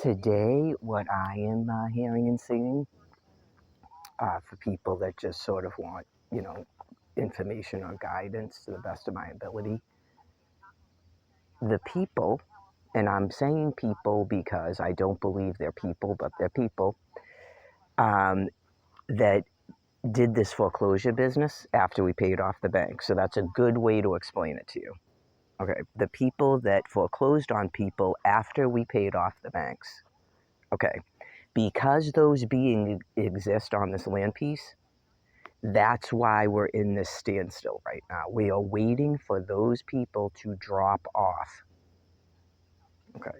Today, what I am hearing and seeing for people that just sort of want, information or guidance to the best of my ability, the people, and I'm saying people because I don't believe they're people, but they're people um, that did this foreclosure business after we paid off the bank. So that's a good way to explain it to you. Okay, the people that foreclosed on people after we paid off the banks. Okay, because those beings exist on this land piece, that's why we're in this standstill right now. We are waiting for those people to drop off. Okay.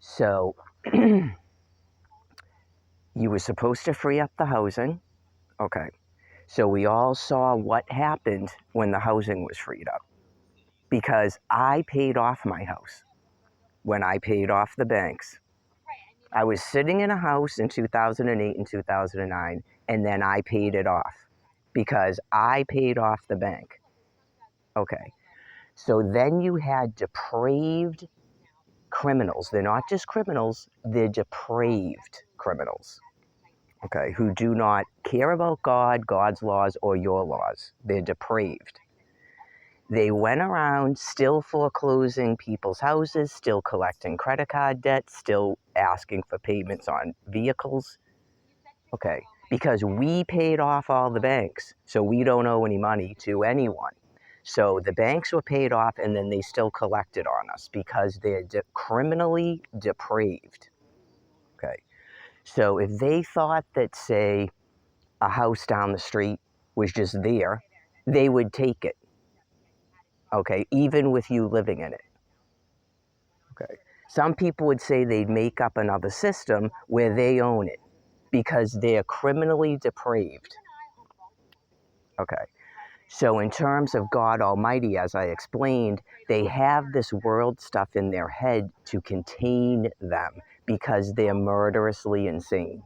So you were supposed to free up the housing. Okay. So we all saw what happened when the housing was freed up. Because I paid off my house when I paid off the banks. I was sitting in a house in 2008 and 2009, and then I paid it off because I paid off the bank. Okay. So then you had depraved criminals. They're not just criminals, they're depraved criminals. Okay, who do not care about God, God's laws, or your laws. They're depraved. They went around still foreclosing people's houses, still collecting credit card debt, still asking for payments on vehicles. Okay, because we paid off all the banks, so we don't owe any money to anyone. So the banks were paid off and then they still collected on us because they're criminally depraved. Okay, so if they thought that, say, a house down the street was just there, they would take it. Okay, even with you living in it. Okay, some people would say they'd make up another system where they own it because they're criminally depraved. Okay. So in terms of God Almighty, as I explained, they have this world stuff in their head to contain them because they're murderously insane.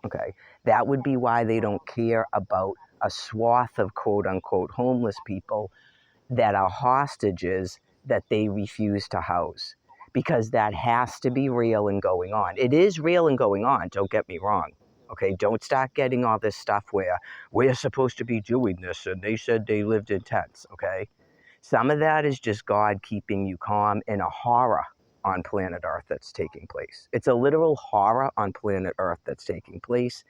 Okay, that would be why they don't care about a swath of quote-unquote homeless people that are hostages that they refuse to house, because that has to be real and going on. It is real and going on, don't get me wrong. Okay, don't start getting all this stuff where we're supposed to be doing this and they said they lived in tents, okay? Some of that is just God keeping you calm in a horror on planet Earth that's taking place. It's a literal horror on planet Earth that's taking place,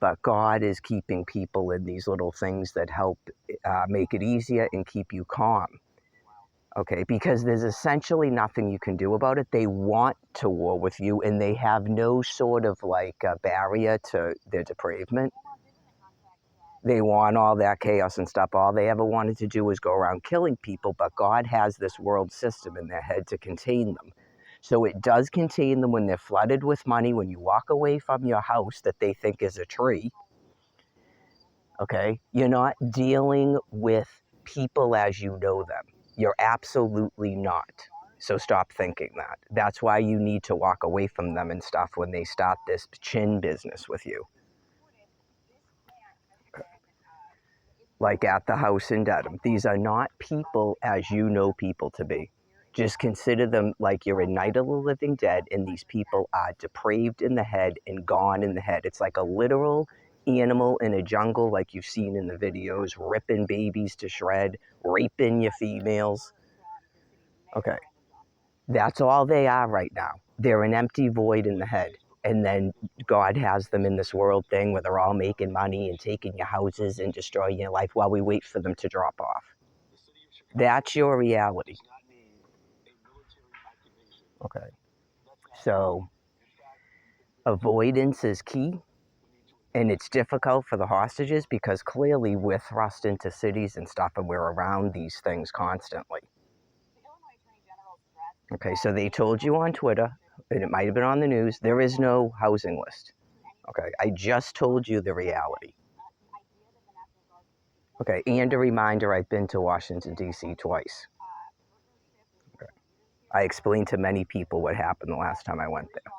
but God is keeping people in these little things that help make it easier and keep you calm. Okay, because there's essentially nothing you can do about it. They want to war with you, and they have no sort of barrier to their depravement. They want all that chaos and stuff. All they ever wanted to do was go around killing people, but God has this world system in their head to contain them. So it does contain them when they're flooded with money, when you walk away from your house that they think is a tree. Okay, you're not dealing with people as you know them. You're absolutely not. So stop thinking that. That's why you need to walk away from them and stuff when they start this chin business with you. Okay. Like at the house in Dedham. These are not people as you know people to be. Just consider them like you're a Night of the Living Dead, and these people are depraved in the head and gone in the head. It's like a literal animal in a jungle like you've seen in the videos, ripping babies to shred, raping your females. Okay. That's all they are right now. They're an empty void in the head. And then God has them in this world thing where they're all making money and taking your houses and destroying your life while we wait for them to drop off. That's your reality. Okay. So avoidance is key. And it's difficult for the hostages because clearly we're thrust into cities and stuff and we're around these things constantly. Okay, so they told you on Twitter, and it might have been on the news, there is no housing list. Okay, I just told you the reality. Okay, and a reminder, I've been to Washington, D.C. twice. Okay. I explained to many people what happened the last time I went there.